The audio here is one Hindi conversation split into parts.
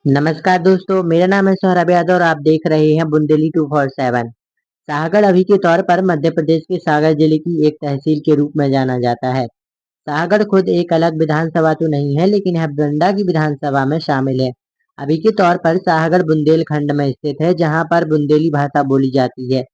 नमस्कार दोस्तों, मेरा नाम है सोहराब यादव और आप देख रहे हैं बुंदेली 247। शाहगढ़ अभी के तौर पर मध्य प्रदेश के सागर जिले की एक तहसील के रूप में जाना जाता है। शाहगढ़ खुद एक अलग विधानसभा तो नहीं है, लेकिन यह बरंडा की विधानसभा में शामिल है। अभी के तौर पर शाहगढ़ बुंदेलखंड में स्थित है, जहां पर बुंदेली भाषा बोली जाती है।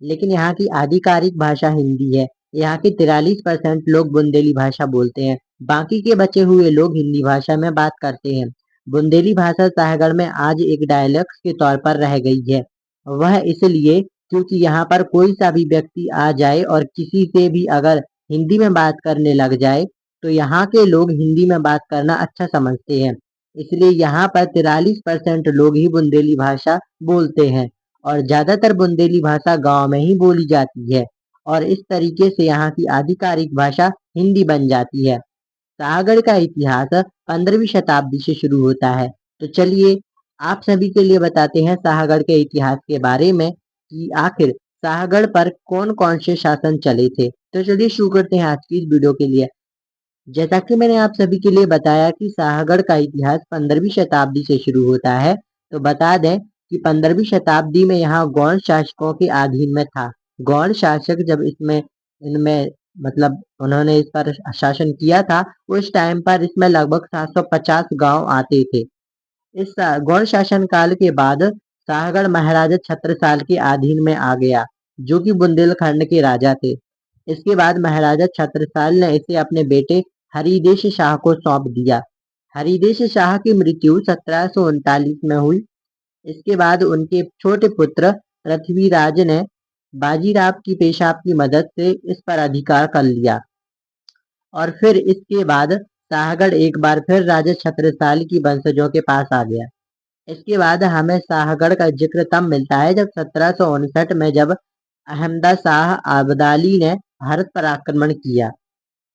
लेकिन यहाँ की आधिकारिक भाषा हिंदी है। यहाँ के 43% लोग बुंदेली भाषा बोलते हैं। बाकी के बचे हुए लोग हिंदी भाषा में बात करते हैं। बुंदेली भाषा शाहगढ़ में आज एक डायलेक्ट के तौर पर रह गई है। वह इसलिए क्योंकि यहाँ पर कोई सा भी व्यक्ति आ जाए और किसी से भी अगर हिंदी में बात करने लग जाए, तो यहाँ के लोग हिंदी में बात करना अच्छा समझते हैं। इसलिए यहाँ पर 43% लोग ही बुंदेली भाषा बोलते हैं और ज्यादातर बुंदेली भाषा गांव में ही बोली जाती है और इस तरीके से यहाँ की आधिकारिक भाषा हिंदी बन जाती है। शाहगढ़ का इतिहास 15वीं शताब्दी से शुरू होता है। तो चलिए आप सभी के लिए बताते हैं शाहगढ़ के इतिहास के बारे में कि आखिर शाहगढ़ पर कौन कौन से शासन चले थे। तो चलिए शुरू करते हैं आज की इस वीडियो के लिए। जैसा कि मैंने आप सभी के लिए बताया कि शाहगढ़ का इतिहास 15वीं शताब्दी से शुरू होता है, तो बता दें कि 15वीं शताब्दी में यहाँ गौड़ शासकों के अधीन में था। गौड़ शासक जब इसमें इनमें मतलब उन्होंने इस पर शासन किया था, उस टाइम पर इसमें लगभग 750 गांव आते थे। इस गौड़ शासन काल के बाद शाहगढ़ महाराजा छत्रसाल के अधीन में आ गया, जो कि बुंदेलखंड के राजा थे। इसके बाद महाराजा छत्रसाल ने इसे अपने बेटे हरिदेश शाह को सौंप दिया। हरिदेश शाह की मृत्यु 1739 में हुई। इसके बाद उनके छोटे पुत्र पृथ्वीराज ने बाजीराव की पेशाब की मदद से इस पर अधिकार कर लिया और फिर इसके बाद शाहगढ़ एक बार फिर राजा छत्रसाल की वंशजों के पास आ गया। इसके बाद हमें शाहगढ़ का जिक्र तब मिलता है जब 1759 में जब अहमदा शाह अब्दाली ने भारत पर आक्रमण किया,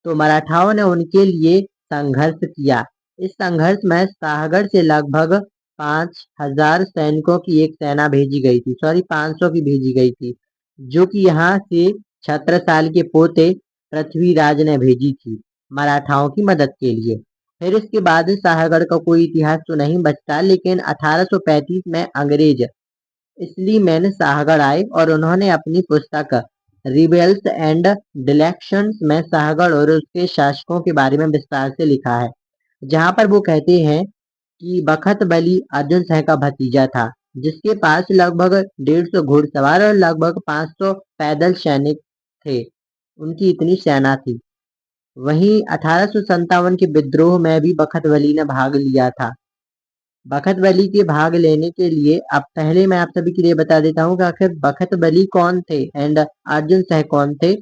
तो मराठाओं ने उनके लिए संघर्ष किया। इस संघर्ष में शाहगढ़ से लगभग 5000 सैनिकों की एक सेना भेजी गई थी, सॉरी 500 की भेजी गई थी, जो कि यहाँ से छत्रसाल के पोते पृथ्वीराज ने भेजी थी मराठाओं की मदद के लिए। फिर इसके बाद शाहगढ़ का कोई इतिहास तो नहीं बचता, लेकिन 1835 में अंग्रेज स्लीमैन शाहगढ़ आए और उन्होंने अपनी पुस्तक रिबेल्स एंड डिलेक्शंस में शाहगढ़ और उसके शासकों के बारे में विस्तार से लिखा है, जहां पर वो कहते हैं कि बखत बली अर्जुन सिंह का भतीजा था, जिसके पास लगभग 150 घुड़सवार और लगभग 500 पैदल सैनिक थे। उनकी इतनी सेना थी। वहीं 1857 के विद्रोह में भी बखत बली ने भाग लिया था। बखत बली के भाग लेने के लिए अब पहले मैं आप सभी के लिए बता देता हूँ कि आखिर बखत बली कौन थे एंड अर्जुन सिंह कौन थे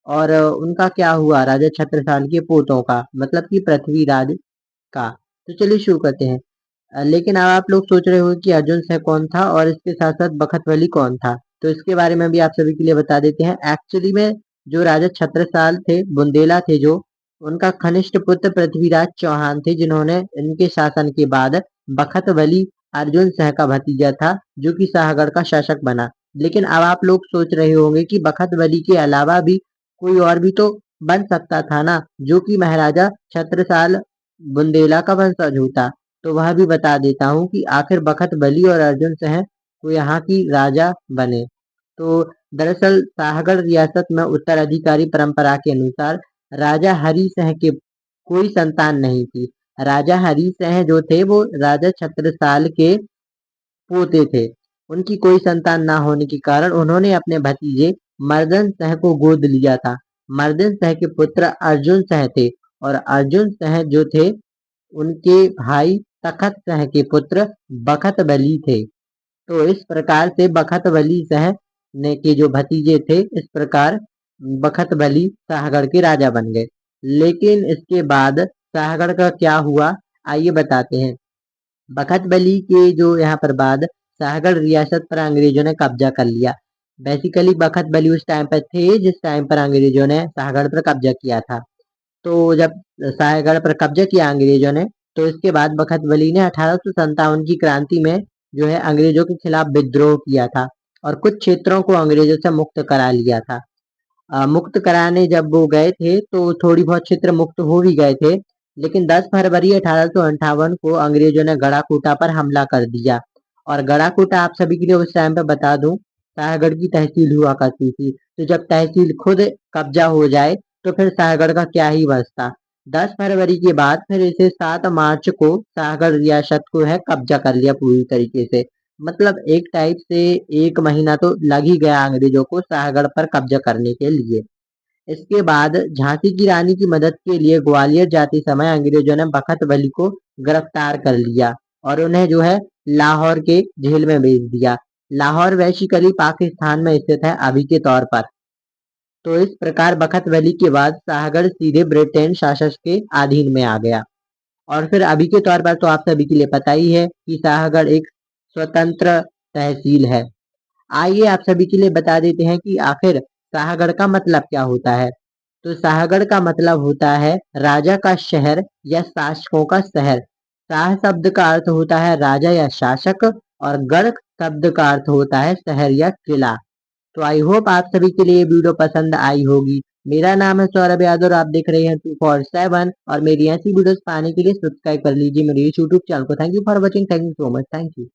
और उनका क्या हुआ राजा छत्रसाल के पोतों का, मतलब कि पृथ्वीराज का। तो चलिए शुरू करते हैं। लेकिन अब आप लोग सोच रहे हो कि अर्जुन सिंह कौन था और इसके साथ साथ बखत बली कौन था, तो इसके बारे में भी आप सभी के लिए बता देते हैं। एक्चुअली में जो राजा छत्रसाल थे, बुंदेला थे जो, उनका कनिष्ठ पुत्र पृथ्वीराज चौहान थे, जिन्होंने इनके शासन के बाद बखत बली अर्जुन सिंह का भतीजा था, जो कि शाहगढ़ का शासक बना। लेकिन अब आप लोग सोच रहे होंगे कि बखत बली के अलावा भी कोई और भी तो बन सकता था ना, जो कि महाराजा छत्रसाल बुंदेला का वंशज होता। तो वह भी बता देता हूँ कि आखिर बखत बली और अर्जुन सिंह को यहाँ की राजा बने। तो दरअसल शाहगढ़ रियासत में उत्तराधिकारी परंपरा के अनुसार राजा हरि सिंह के कोई संतान नहीं थी। राजा हरि सिंह जो थे वो राजा छत्रसाल के पोते थे। उनकी कोई संतान ना होने के कारण उन्होंने अपने भतीजे मर्दन सिंह को गोद लिया था। मर्दन सिंह के पुत्र अर्जुन सिंह थे और अर्जुन सिंह जो थे उनके भाई तखत सिंह के पुत्र बखत बली थे। तो इस प्रकार से बखत बली सिंह ने के जो भतीजे थे, इस प्रकार बखत बली शाहगढ़ के राजा बन गए। लेकिन इसके बाद शाहगढ़ का क्या हुआ, आइए बताते हैं। बखत बली के जो यहाँ पर बाद शाहगढ़ रियासत पर अंग्रेजों ने कब्जा कर लिया। बेसिकली बखत बली उस टाइम पर थे जिस टाइम पर अंग्रेजों ने शाहगढ़ पर कब्जा किया था। तो जब शाहगढ़ पर कब्जा किया अंग्रेजों ने, तो इसके बाद बखत बली ने 1857 की क्रांति में जो है अंग्रेजों के खिलाफ विद्रोह किया था और कुछ क्षेत्रों को अंग्रेजों से मुक्त करा लिया था। मुक्त कराने जब वो गए थे तो थोड़ी बहुत क्षेत्र मुक्त हो भी गए थे, लेकिन 10 फरवरी 1858 को अंग्रेजों ने गड़ाकोटा पर हमला कर दिया। और गड़ाकोटा आप सभी के लिए उस टाइम पे बता दूं, शाहगढ़ की तहसील हुआ करती थी। तो जब तहसील खुद कब्जा हो जाए तो फिर शाहगढ़ का क्या ही बचता। 10 फरवरी के बाद फिर इसे 7 मार्च को शाहगढ़ रियासत को है कब्जा कर लिया पूरी तरीके से। मतलब एक टाइप से 1 महीना तो लग ही गया अंग्रेजों को शाहगढ़ पर कब्जा करने के लिए। इसके बाद झांसी की रानी की मदद के लिए ग्वालियर जाते समय अंग्रेजों ने बखत बली को गिरफ्तार कर लिया और उन्हें जो है लाहौर के जेल में भेज दिया। लाहौर बेसिकली पाकिस्तान में स्थित है अभी के तौर पर। तो इस प्रकार बखत बली के बाद शाहगढ़ सीधे ब्रिटेन शासक के अधीन में आ गया। और फिर अभी के तौर पर तो आप सभी के लिए पता ही है कि शाहगढ़ एक स्वतंत्र तहसील है। आइए आप सभी के लिए बता देते हैं कि आखिर शाहगढ़ का मतलब क्या होता है। तो शाहगढ़ का मतलब होता है राजा का शहर या शासकों का शहर। शाह शब्द का अर्थ होता है राजा या शासक और गढ़ शब्द का अर्थ होता है शहर या किला। तो आई होप आप सभी के लिए ये वीडियो पसंद आई होगी। मेरा नाम है सौरभ यादव और आप देख रहे हैं 247 और मेरी ऐसी वीडियोस पाने के लिए सब्सक्राइब कर लीजिए मेरे यूट्यूब चैनल को। Thank you for watching, thank you so much, thank you.